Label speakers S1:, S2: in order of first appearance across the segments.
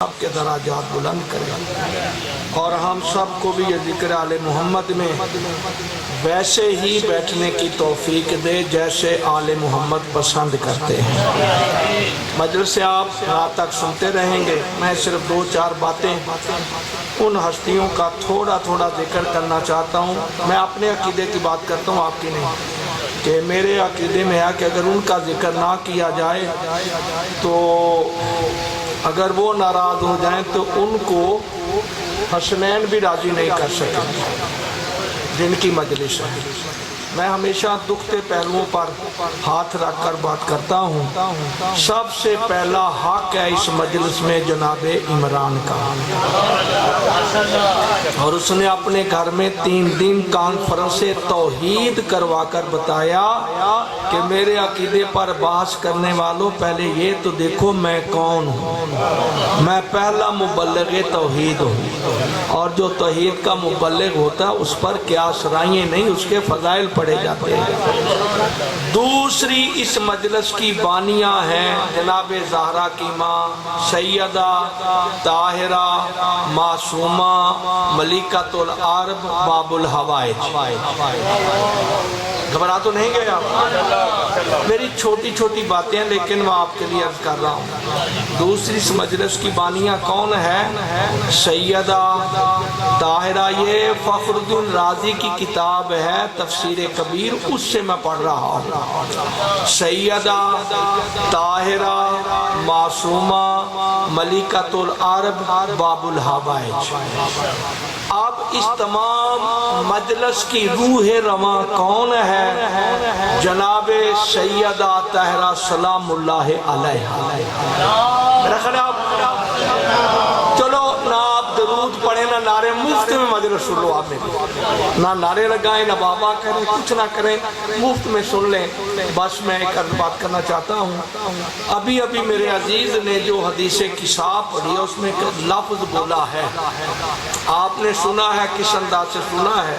S1: آپ کے درجات بلند کرے اور ہم سب کو بھی یہ ذکر آل محمد میں ویسے ہی بیٹھنے کی توفیق دے جیسے آل محمد پسند کرتے ہیں۔ مجلس سے آپ رات تک سنتے رہیں گے، میں صرف دو چار باتیں ان ہستیوں کا تھوڑا تھوڑا ذکر کرنا چاہتا ہوں۔ میں اپنے عقیدے کی بات کرتا ہوں، آپ کی نہیں، کہ میرے عقیدے میں ہے کہ اگر ان کا ذکر نہ کیا جائے تو اگر وہ ناراض ہو جائیں تو ان کو حسنین بھی راضی نہیں کر سکیں جن کی مجلس ہے۔ میں ہمیشہ دکھتے پہلوؤں پر ہاتھ رکھ کر بات کرتا ہوں۔ سب سے پہلا حق ہے اس مجلس میں جناب عمران کا، اور اس نے اپنے گھر میں 3 دن کانفرنس توحید کروا کر بتایا کہ میرے عقیدے پر بحث کرنے والوں پہلے یہ تو دیکھو میں کون ہوں۔ میں پہلا مبلغ توحید ہوں، اور جو توحید کا مبلغ ہوتا ہے اس پر قیاس رائیں نہیں، اس کے فضائل پڑھے جاتے ہیں۔ دوسری اس مجلس کی بانیاں ہیں جناب زہرا کی ماں سیدہ طاہرہ معصومہ ملکۃ العرب باب الحوائج۔ گھبرا تو نہیں گئے آپ؟ میری چھوٹی چھوٹی باتیں لیکن میں آپ کے لیے عرض کر رہا ہوں۔ دوسری اس مجلس کی بانیاں کون ہے؟ سیدہ طاہرہ۔ یہ فخر الدین رازی کی کتاب ہے تفسیر کبیر، اس سے میں پڑھ رہا ہوں۔ سیدہ طاہرہ معصومہ ملکۃ العرب باب الحوائج۔ اب اس تمام مجلس کی روح رواں کون ہے؟ جناب سیدہ طاہرہ سلام اللہ علیہا۔ میرا خیال ہے آپ چلو نہ آپ درود پڑھیں نہ نعرے، مفت میں مجلس سن لو، آپ نہ نعرے لگائیں نہ بابا کریں، کچھ نہ کریں، مفت میں سن لیں۔ بس میں ایک بات کرنا چاہتا ہوں، ابھی میرے عزیز نے جو حدیث کساء پڑھی ہے اس میں ایک لفظ بولا ہے، آپ نے سنا ہے، کس انداز سے سنا ہے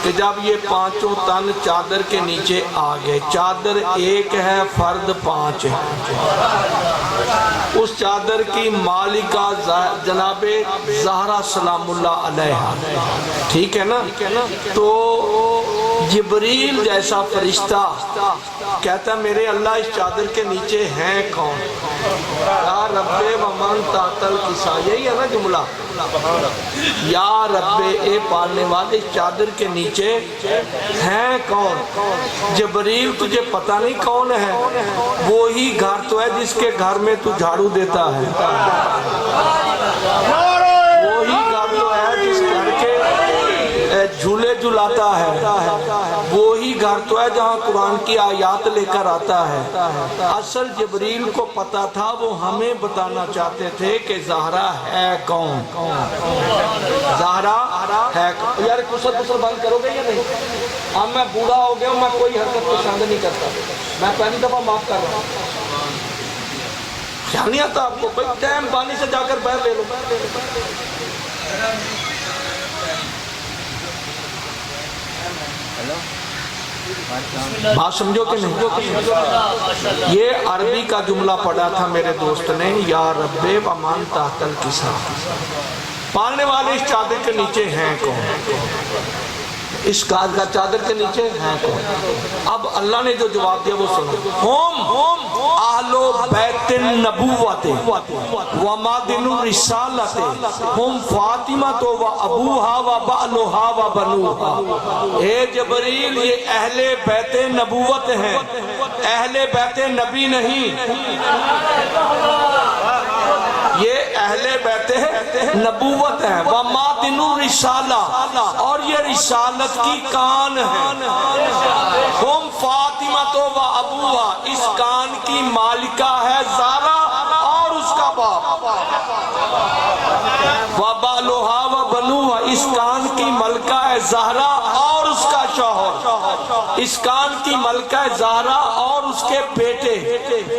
S1: کہ جب یہ 5 تن چادر کے نیچے آ گئے، چادر ایک ہے فرد 5 ہے، اس چادر کی مالکہ جناب زہرا سلام اللہ علیہا، ٹھیک ہے نا؟ تو جبریل جیسا فرشتہ کہتا ہے میرے اللہ اس چادر کے نیچے ہیں کون؟ یا رب ومن تحت الکساء، یہی ہے نا جملہ، یا رب اے پالنے والے اس چادر کے نیچے ہیں کون؟ جبریل تجھے پتہ نہیں کون ہے؟ وہی گھر تو ہے جس کے گھر میں تو جھاڑو دیتا ہے، وہی گھر تو ہے جس گھر کے جھولے جھلاتا ہے، وہی گھر تو ہے جہاں قرآن کی آیات لے کر آتا ہے۔ اصل جبریل کو پتا تھا، وہ ہمیں بتانا چاہتے تھے کہ زہرا ہے کون، زہرا ہے کون۔ یار کسر بند کرو گے یا نہیں؟ اب میں بوڑھا ہو گیا ہوں، میں کوئی حرکت پسند نہیں کرتا، میں پہلی دفعہ معاف کر رہا ہوں۔ خیال نہیں آتا آپ کو؟ بھائی ٹائم پانی سے جا کر بہر لے لو۔ بات سمجھو کہ نہیں؟ یہ عربی کا جملہ پڑھا تھا میرے دوست نے، یا رب ومن تحت الکساء، پالنے والے اس چادر کے نیچے ہیں کون؟ اس کا چادر کے نیچے ہیں کون؟ اب اللہ نے جو جواب دیا وہ سنو، ہم اہل بیت النبوت و مادن الرسالت، ہم فاطمہ و ابوہا و بعلہا و بنوہا۔ اے جبریل یہ اہل بیت نبوت ہیں، اہل بیت نبی نہیں، یہ اہل بیت نبوت ہیں، وَمَادِنُ الرِّسَالَةِ، اور یہ رسالت کی کان ہے، ہم فاطمہ و ابوہا، اس کان کی مالکہ ہے زہرا اور اس کا باپ، وَبَعْلُهَا وَبَنُوهَا، اس کان کی ملکہ ہے زہرا اور اس کا شوہر، اس کان کی ملکہ ہے زہرا اور اس کے بیٹے۔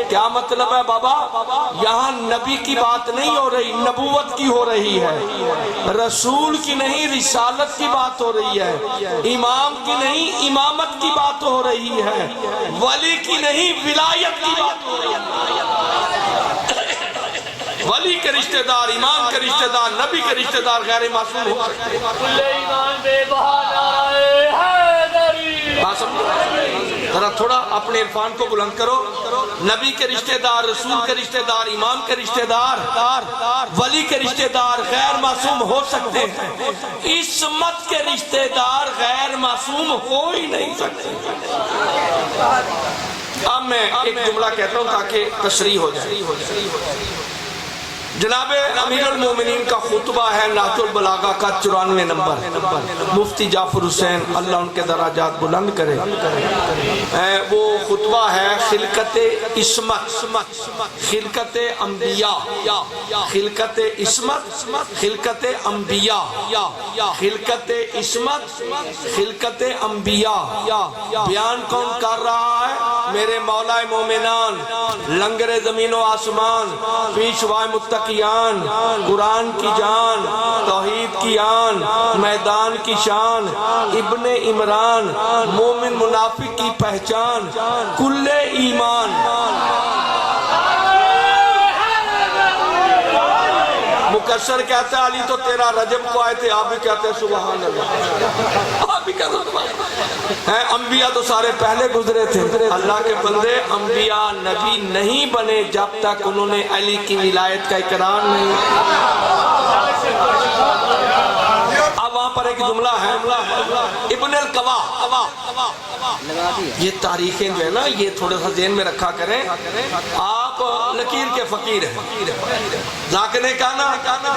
S1: کیا مطلب ہے بابا؟ یہاں نبی کی بات نہیں ہو رہی، نبوت کی ہو رہی ہے، رسول کی نہیں رسالت کی بات ہو رہی ہے، امام کی نہیں امامت کی بات ہو رہی ہے، ولی کی نہیں ولایت کی بات ہو رہی ہے۔ ولی کے رشتہ دار، امام کے رشتہ دار، نبی کے رشتہ دار غیر معصوم ہو سکتے ہیں۔ بات سمجھو، ذرا تھوڑا اپنے عرفان کو بلند کرو۔ نبی کے رشتہ دار، رسول کے رشتہ دار، امام کے رشتہ دار، ولی کے رشتہ دار غیر معصوم ہو سکتے ہیں، عصمت کے رشتہ دار غیر معصوم ہو ہی نہیں سکتے۔ اب میں ایک جملہ کہتا ہوں تاکہ تشریح ہو جائے۔ جناب امیر المومنین کا خطبہ ہے نہج البلاغہ کا 94 نمبر، مفتی جعفر حسین اللہ ان کے درجات بلند کرے، وہ خطبہ ہے خلقت عصمت، خلقت انبیاء، خلقت عصمت، خلقت انبیاء، خلقت عصمت، خلقت انبیاء۔ بیان کون کر رہا ہے؟ میرے مولا مومنان، لنگر زمین و آسمان، پیشوائے متقیان، قرآن کی جان، توحید کی آن، میدان کی شان، ابن عمران، مومن منافق کی پہچان، کل ایمان۔ مکسر کہتا ہے علی تو تیرا رجب کو آئے تھے، آپ بھی کہتے ہیں سبحان اللہ، آپ بھی کہتے ہیں سبحان اللہ۔ انبیاء تو سارے پہلے گزرے تھے، اللہ کے بندے انبیاء نبی نہیں بنے جب تک انہوں نے علی کی ولایت کا اقرار نہیں۔ اب وہاں پر ایک جملہ ہے ابن القوا، یہ تاریخیں جو ہے نا یہ تھوڑا سا ذہن میں رکھا کریں، آپ لکیر کے فقیر ہیں۔ ذاکر نے کہا نا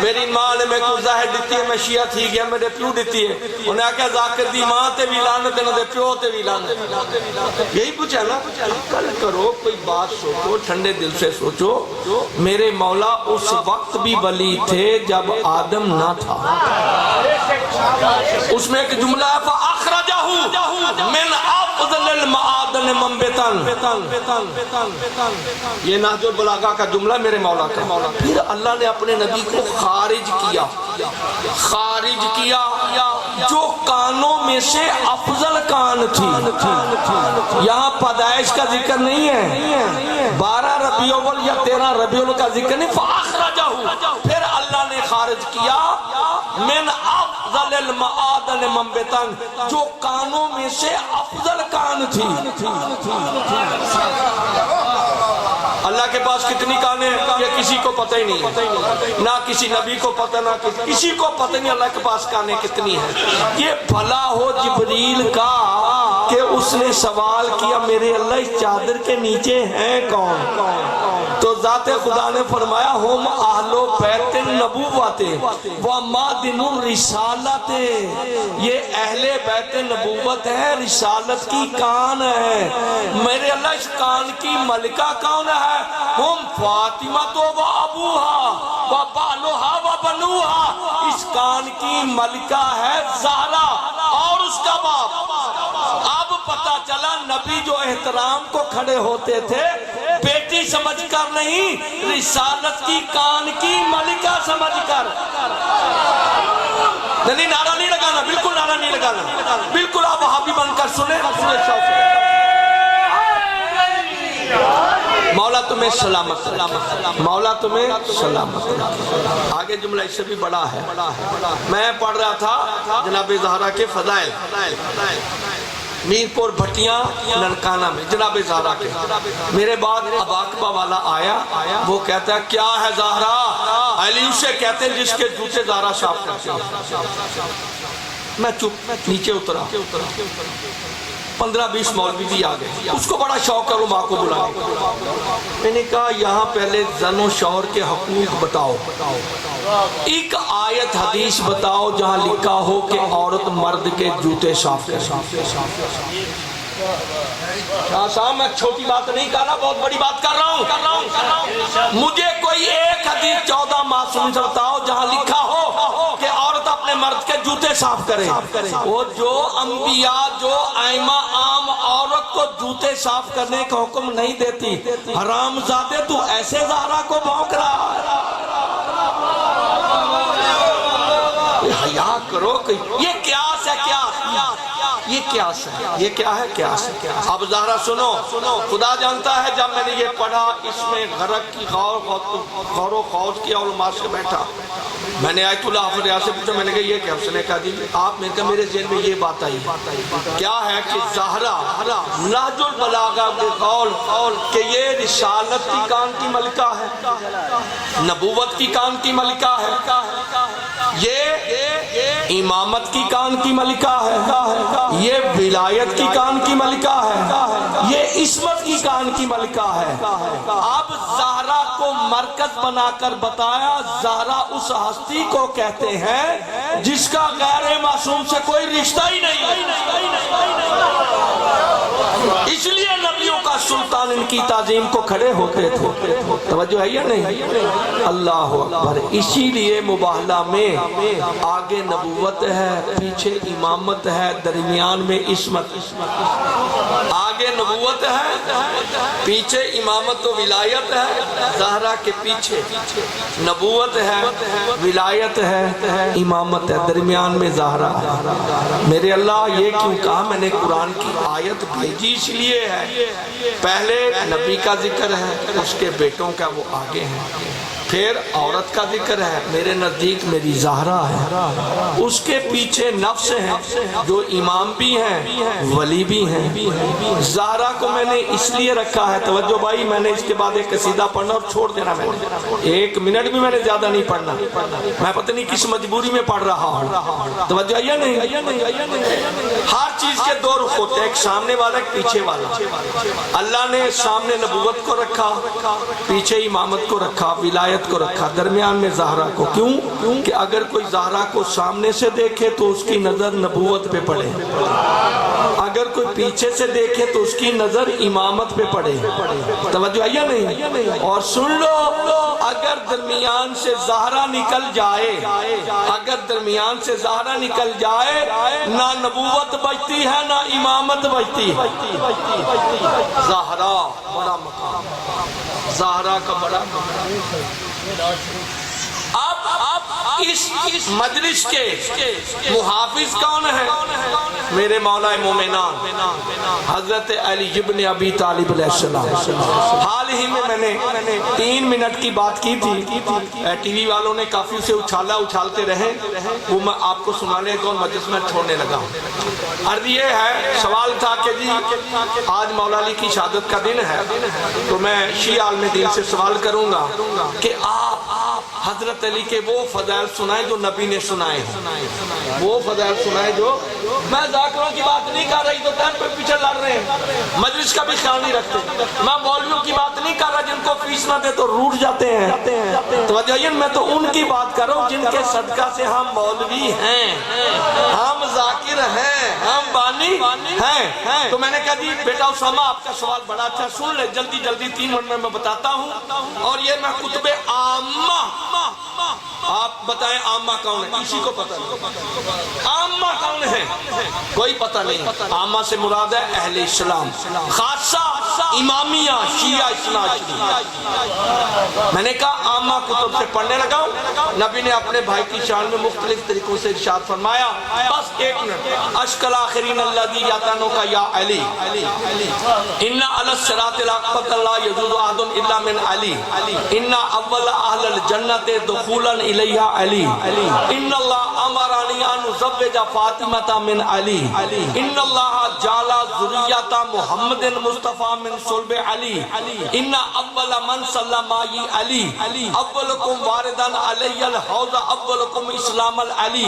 S1: میری ماں نے میں کو ظاہر دیتی ہے، میں شیعہ تھی گیا میرے پیو دیتی ہے، انہیں کہا ذاکر دی ماں تے بھی لانت نہ دے پیو تے بھی لانت۔ یہی پوچھا نا، کل کرو کوئی بات سوچو، ٹھنڈے دل سے سوچو۔ میرے مولا اس وقت بھی ولی تھے جب آدم نہ تھا۔ اس میں ایک جملہ ہے فَأَخْرَجَهُ مِنْ أَفْضَلِ الْمَعَادِنِ مَنْبِتًا، یہ نہج البلاغہ کا جملہ میرے مولا کا۔ پھر اللہ نے اپنے نبی کو خارج کیا، خارج کیا جو کانوں میں سے افضل کان تھی۔ یہاں پیدائش کا ذکر نہیں ہے، 12 ربیع الاول یا 13 ربیع الاول کا ذکر نہیں، فَأَخْرَجَهُ پھر اللہ نے خارج کیا من افضل المعادن منبتاً جو کانوں میں سے افضل کان تھی۔ اللہ کے پاس کتنی کانیں یہ کسی کو پتہ ہی نہیں، نہ کسی نبی کو پتہ، نہ کسی کو پتہ نہیں اللہ کے پاس کانیں کتنی ہیں۔ یہ بھلا ہو جبریل کا کہ اس نے سوال کیا میرے اللہ اس چادر کے نیچے ہیں کون؟ تو ذات خدا نے فرمایا ہم اہل بیت النبوت و مادن الرسالت، یہ اہل بیت نبوت ہے، رسالت کی کان ہے۔ میرے اللہ اس کان کی ملکہ کون ہے؟ ہم فاطمہ تو و ابوہا و بالوہا و بنوہا، اس کان کی ملکہ ہے زہرا اور اس کا باپ۔ اب پتہ چلا نبی جو احترام کو کھڑے ہوتے تھے بیٹی سمجھ کر نہیں، رسالت کی کان کی ملکہ سمجھ کر۔ نہیں نعرہ نہیں لگانا، بالکل نعرہ نہیں لگانا، بالکل آپ وہابی بن کر سنیں۔ مولا تمہیں سلامت، مولا تمہیں سلامت۔ آگے جملہ اس سے بھی بڑا ہے، میں پڑھ رہا تھا جناب زہرا کے فضائل، میرپور بھٹیاں ننکانہ میں جناب زہرا کے۔ میرے بعد اباقبہ والا آیا، وہ کہتا ہے کیا ہے زہرا؟ علی اسے کہتے ہیں جس کے جوتے زہرا صاف کرتے ہیں۔ میں چپ نیچے اترا، 15-20 مولوی بھی آ گئے، اس کو بڑا شوق ہے علماء کو بلانے۔ میں نے کہا یہاں پہلے زن و شوہر کے حقوق بتاؤ، ایک آیت حدیث بتاؤ جہاں لکھا ہو کہ عورت مرد کے جوتے صاف کرے۔ صاحب میں چھوٹی بات نہیں کر رہا، بہت بڑی بات کر رہا ہوں۔ مجھے کوئی ایک حدیث 14 معصوم سے بتاؤ جہاں لکھا ہو کہ عورت اپنے مرد کے جوتے صاف کرے۔ وہ جو انبیاء جو ائمہ عام عورت کو جوتے صاف کرنے کا حکم نہیں دیتی، حرام زادے تو ایسے زہرا کو بھونک رہا ہے۔ حیا کرو، یہ قیاس ہے، قیاس یہ قیاس ہے، یہ کیا ہے؟ قیاس ہے۔ اب زہرا سنو، خدا جانتا ہے جب میں نے یہ پڑھا اس میں غرق کی غور و خوض کیا علماء سے بیٹھا، میں نے آیت اللہ حافظ ریاض سے پوچھا، میں نے کہا یہ کیا؟ اس نے کہا جی آپ میرے میرے ذہن میں یہ بات آئی کیا ہے کہ زہرا نہج البلاغہ قول کہ یہ رسالت کی کان کی ملکہ ہے، نبوت کی کان کی ملکہ ہے، یہ امامت کی کان کی ملکہ ہے، یہ ولایت کی کان کی ملکہ ہے، یہ عصمت کی کان کی ملکہ ہے۔ اب زہرا کو مرکز بنا کر بتایا زہرا اس ہستی کو کہتے ہیں جس کا غیر معصوم سے کوئی رشتہ ہی نہیں ہے، اس لیے نبیوں کا سلطان ان کی تعظیم کو کھڑے ہوتے تھے۔ توجہ ہے یا نہیں؟ اللہ اکبر۔ اسی لیے مباہلہ میں آگے نبوت ہے، پیچھے امامت ہے، درمیان میں عصمت۔ آگے نبوت ہے، پیچھے امامت و ولایت ہے، زہرا کے پیچھے نبوت ہے، ولایت ہے، امامت ہے، درمیان میں زہرا ہے۔ میرے اللہ یہ کیوں کہا؟ میں نے قرآن کی آیت بھیجی اس لیے ہے، پہلے نبی کا ذکر ہے، اس کے بیٹوں کا وہ آگے ہیں، پھر عورت کا ذکر ہے، میرے نزدیک میری زہرا ہے، اس کے پیچھے نفس ہیں جو امام بھی ہیں ولی بھی ہیں۔ زہرا کو میں نے اس لیے رکھا ہے، توجہ بھائی، میں نے اس کے بعد ایک قصیدہ پڑھنا اور چھوڑ دینا، میں نے 1 منٹ بھی میں نے زیادہ نہیں پڑھنا، میں پتہ نہیں کس مجبوری میں پڑھ رہا ہوں، توجہ ہے یا نہیں؟ ہر چیز کے 2 رخ ہوتے ہیں، ایک سامنے والا ایک پیچھے والا۔ اللہ نے سامنے نبوت کو رکھا، پیچھے امامت کو رکھا، ولایت کو رکھا، درمیان میں زہرا کو۔ کیوں؟ کہ اگر کوئی زہرا کو سامنے سے دیکھے تو اس کی نظر نبوت پہ پڑے، اگر کوئی پیچھے سے دیکھے تو اس کی نظر امامت پہ پڑے، توجہ ہے یا نہیں؟ اور سن لو، اگر درمیان سے زہرا نکل جائے، اگر درمیان سے زہرا نکل جائے، نہ نبوت بچتی ہے نہ امامت بچتی ہے۔ زہرا بڑا مقام، زہرا کا بڑا مقام۔ اب اس مجلس کے محافظ کون ہیں؟ میرے مولا مومنان حضرت علی ابن ابی طالب علیہ السلام۔ حال ہی میں نے 3 منٹ کی بات کی تھی، ٹی وی والوں نے کافی اسے اچھالتے رہے، وہ میں آپ کو سنانے کو مجلس میں چھوڑنے لگا ہوں۔ عرض یہ ہے، سوال تھا کہ جی آج مولا علی کی شہادت کا دن ہے، تو میں شیعہ عالم دین سے سوال کروں گا کہ آپ حضرت علی کے وہ فضائل سنائیں جو نبی نے سنائے ہیں، وہ فضائل سنائیں جو، میں ذاکروں کی بات نہیں کر رہی تو ٹائم پہ پیچھے لڑ رہے ہیں، مجلس کا بھی خیال نہیں رکھتے، میں مولویوں کی بات نہیں کر رہا جن کو فیس نہ دے تو روٹ جاتے ہیں، توجہ، میں تو ان کی بات کر رہا ہوں جن کے صدقہ سے ہم مولوی ہیں، ہم ذاکر ہیں، ہم بانی ہیں۔ تو میں نے کہا جی بیٹا اسامہ آپ کا سوال بڑا اچھا، سن لے جلدی 3 منٹ میں بتاتا ہوں، اور یہ میں کتب عامہ، آپ بتائیں عامہ کون ہے؟ کسی کو پتہ نہیں عامہ کون ہے؟ کوئی پتہ نہیں۔ عامہ سے مراد ہے اہل اسلام، خاصہ امامیہ شیعہ اثنا عشری۔ میں نے کہا عامہ کتب سے پڑھنے لگا ہوں، نبی نے اپنے بھائی کی شان میں مختلف طریقوں سے ارشاد فرمایا، بس 1 منٹ، اشکل آخرین الذی یاتانو کا یا علی، ان علی الصراط الاقبۃ لا یجوز احد الا من علی، ان اول اہل الجنت دخولا الیہا علی، ان اللہ امرانی ان ازوج فاطمہ من علی، ان اللہ جعل ذریۃ محمد مصطفی من صلب علی، ان اول من صلی معی علی، اولکم وارداً علی الحوض، اولکم اسلام العلی،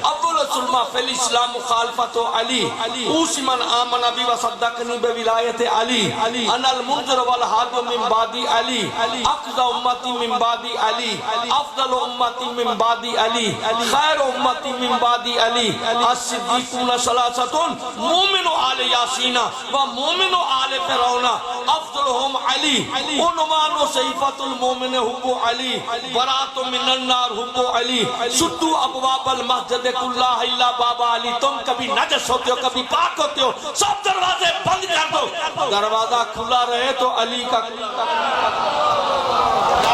S1: اول سلمہ فی الاسلام مخالفت علی، اوسی من آمن بی وصدقنی بولایت علی، انا المنذر والہادی من بعد علی، اقضى امتی من بعد علی، افضل امتی من بعد علی، خیر امتی من بعد علی، الصدیقون ثلاثۃ مومن آل یاسین و مومن آل فرعون افضلهم علی، عنوان صحیفۃ المومن حب علی، برات من النار حب علی، سدوا ابواب المسجد کلھا الا باب علی۔ تم کبھی نجس ہوتے ہو کبھی پاک ہوتے ہو، سب دروازے بند کر دو، دروازہ کھلا رہے تو علی کا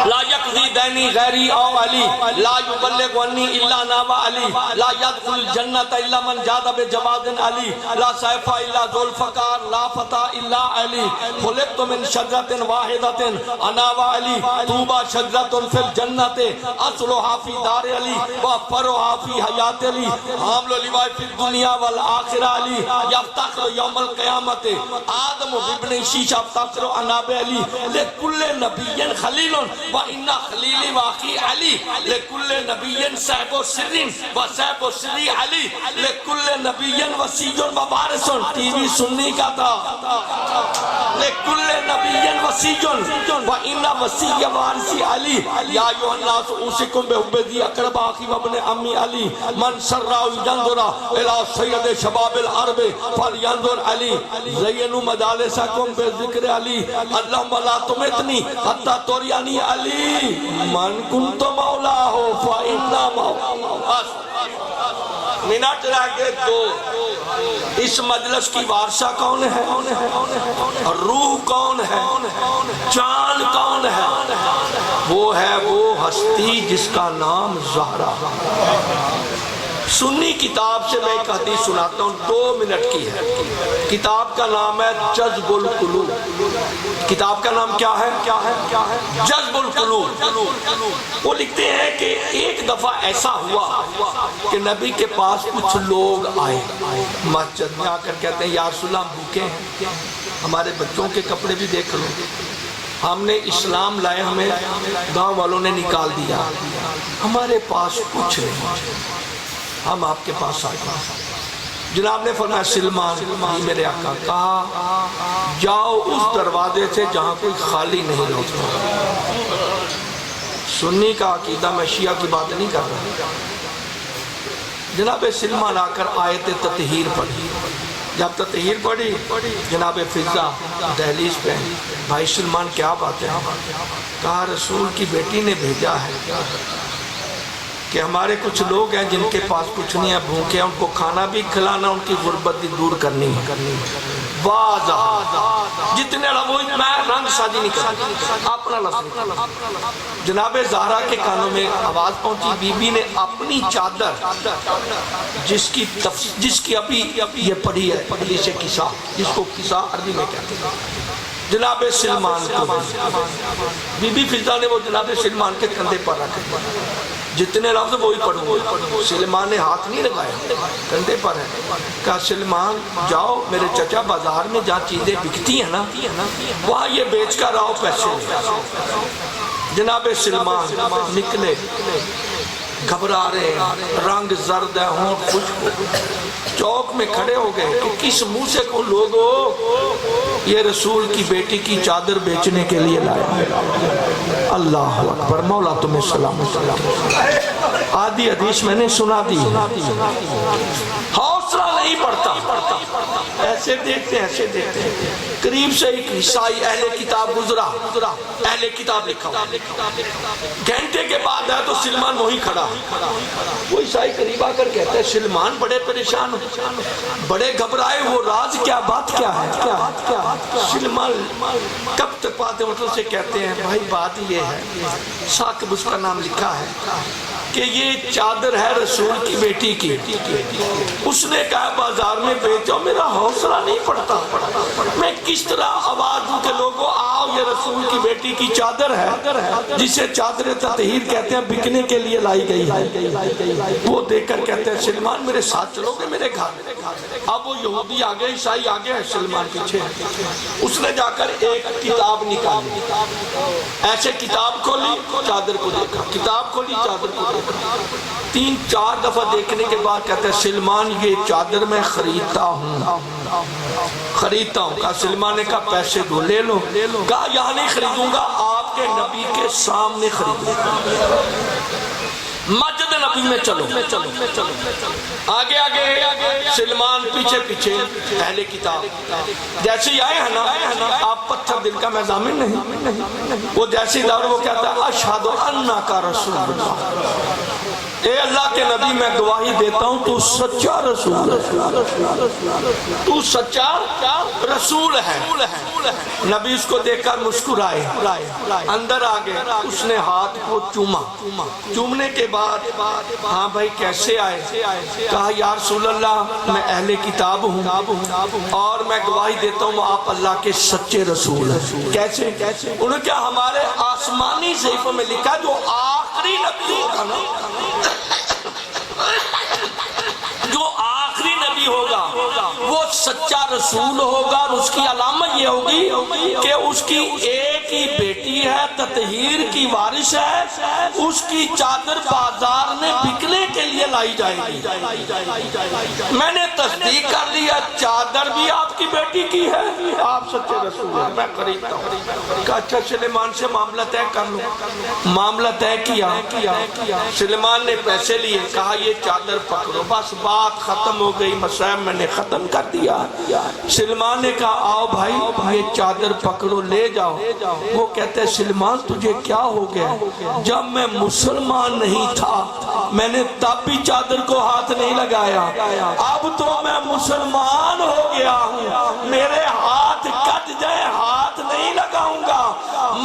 S1: لا یقضی دینی غیری او علی لا یبلغ عنی الا ناوا علی لا يدخل الجنت الا من جاد بجواد علی لا سیف الا ذوالفقار لا فتح الا علی خلقت من شجرۃ واحدۃ انا وعلی طوبى شجرۃ فی الجنت اصلها فی دار علی وفرعها فی حیات علی حامل لواء فی الدنیا والآخرہ علی یفتخر یوم القیامت آدم ابن شیش یفتخر اناب علی لکل نبی خلیل و ان خلیل واقعی علی لکل نبی صاحب و سرین و صاحب و سری علی لکل نبی وسیع و وارث ٹی وی سنی کا تھا لکل نبی وسیع و ان وسیع وارثی علی یا ایھا الناس اوصیکم بحب ذی اقربا اخی و ابن امی علی من سرہ ینظر الی سید شباب العرب فلینظر علی زینوا مجالسکم بذکر علی اللہم لا تمتنی حتی ترینی علی من کنت مولاہ فإنا مولاہ. منٹ رہ گئے 2. اس مجلس کی وارثہ کون ہے؟ روح کون ہے؟ جان کون ہے؟ وہ ہے وہ ہستی جس کا نام زہرا. سنی کتاب سے میں ایک حدیث سناتا ہوں 2 منٹ کی ہے. کتاب کا نام ہے جذب القلوب. کتاب کا نام کیا ہے؟ جذب القلوب. وہ لکھتے ہیں کہ ایک دفعہ ایسا ہوا کہ نبی کے پاس کچھ لوگ آئے مسجد میں آ کر کہتے ہیں یا رسول اللہ ہم بھوکے ہیں, ہمارے بچوں کے کپڑے بھی دیکھ لو, ہم نے اسلام لائے, ہمیں گاؤں والوں نے نکال دیا, ہمارے پاس کچھ نہیں, ہم آپ کے پاس آئے. جناب نے فرمایا سلمان میرے آقا, کہا جاؤ اس دروازے سے جہاں کوئی خالی نہیں لوٹتا. سنی کا عقیدہ, میں شیعہ کی بات نہیں کر رہا. جناب سلمان آ کر آیت تطہیر پڑھی. جب تطہیر پڑھی جناب فضا دہلیز پہ, بھائی سلمان کیا بات ہے؟ کہا رسول کی بیٹی نے بھیجا ہے کہ ہمارے کچھ لوگ ہیں جن کے پاس کچھ نہیں ہے, بھوکے ہیں, ان کو کھانا بھی کھلانا, ان کی غربت بھی دور کرنی ہے. واضح جتنے لفظ میں رنگ سازی نہیں کرتا, اپنا لفظ. جناب زہرا کے کانوں میں آواز پہنچی, بی بی نے اپنی چادر جس کی ابھی یہ پڑھی ہے حدیث قصہ, جس کو قصہ عربی میں کہتے ہیں, جناب سلمان کو بی بی فضا نے وہ جناب سلمان کے کندھے پر رکھ دیا. جتنے لفظ وہی پڑھوں. سلمان نے ہاتھ نہیں لگایا, کندھے پر ہے. کہا سلمان جاؤ میرے چچا بازار میں جہاں چیزیں بکتی ہیں نا وہاں یہ بیچ کر آؤ, پیسے. جناب سلمان نکلے, گھبرا رہے ہیں, رنگ زرد ہے, ہونٹ خشک, چوک میں کھڑے ہو گئے کہ کس منہ سے کو لوگو یہ رسول کی بیٹی کی چادر بیچنے کے لیے لائے. اللہ اکبر, مولا تمہیں سلام. آدھی حدیث میں نے سنا دی, حوصلہ نہیں پڑتا, ایسے دیکھتے ہیں. قریب سے ایک عیسائی اہل کتاب گزرا, اہل کتاب لکھا, گھنٹے کے بعد ہے تو سلمان وہی کھڑا. وہ عیسائی قریب آ کر کہتا ہے سلمان بڑے پریشان, بڑے گھبرائے, وہ راز کیا, بات کیا ہے؟ سلمان کب تک پاتے مطلب سے کہتے ہیں بھائی بات یہ ہے, ثاقب اس کا نام لکھا ہے کہ یہ چادر ہے رسول کی بیٹی کی, اس نے کہا بازار میں بیچو, میرا حوصلہ نہیں پڑتا, میں کس طرح آواز دوں کہ لوگوں آؤ یہ رسول کی بیٹی کی چادر ہے جسے چادر تطہیر کہتے ہیں, بکنے کے لیے لائی گئی ہے. وہ دیکھ کر کہتے ہیں سلمان میرے ساتھ چلو گے میرے گھر. اب وہ یہودی آگے, عیسائی آگے ہے, سلمان پیچھے. اس نے جا کر ایک کتاب نکالی, ایسے کتاب کھولی, چادر کو دیکھا, کتاب کھولی, چادر کو دیکھا. 3-4 دفعہ دیکھنے کے بعد کہتا ہے سلمان یہ چادر میں خریدتا ہوں. کہا سلمان نے کہا پیسے دو, لے لو. کہا یہاں نہیں خریدوں گا, آپ کے نبی کے سامنے خریدوں گا, مسجد نبی میں چلو. آگے سلمان پیچھے اہل کتاب جیسے ہی آئے ہیں نا, آپ پتھر دل کا میں ضامن نہیں. وہ جیسے ہی دور وہ کہتا ہے اشہد انک رسول اللہ, اے اللہ کے نبی میں گواہی دیتا ہوں تو سچا رسول ہے، تو سچا رسول ہے۔ نبی اس کو دیکھ کر مسکرائے، اندر آگے اس نے ہاتھ کو چوما، چومنے کے بعد ہاں بھائی کیسے آئے؟ کہا یا رسول اللہ میں اہل کتاب ہوں اور میں گواہی دیتا ہوں آپ اللہ کے سچے رسول ہیں۔ کیسے؟ انہوں نے کہا ہمارے آسمانی صحیفوں میں لکھا جو آخری نبی ہوگا نا، جو آخری نبی ہوگا وہ سچا رسول ہوگا، اور اس کی علامت یہ ہوگی کہ اس کی ایک ہی بیٹی ہے، تطہیر کی وارث ہے، اس کی چادر بازار میں بکنے کے لیے لائی جائے گی۔ میں نے تصدیق کر لیا چادر بھی آپ کی بیٹی کی ہے، آپ سچے رسول ہیں، میں خریدتا ہوں۔ کہا اچھا سلیمان سے معاملہ طے کر لو۔ معاملہ طے کیا، سلیمان نے پیسے لیے، کہا یہ چادر پکڑو، بس بات ختم ہو گئی، مسائل میں نے ختم کر دیا۔ سلیمان نے کہا آؤ بھائی یہ چادر پکڑو لے جاؤ۔ وہ کہتے ہیں سلیمان تجھے کیا ہو گیا؟ جب میں مسلمان نہیں تھا میں نے تب بھی چادر کو ہاتھ نہیں لگایا، اب تو میں مسلمان ہو گیا ہوں، میرے ہاتھ کٹ جائے ہاتھ نہیں لگاؤں گا،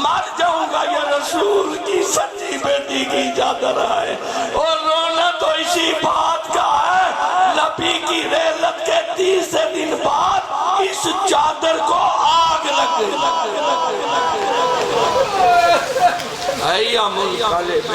S1: مر جاؤں گا، یہ رسول کی سچی بیٹی کی چادر ہے۔ اور رونا تو اسی بات کا ہے، نبی کی رحلت کے 30 دن بعد اس چادر کو آگ لگ گئی۔ ایام القلب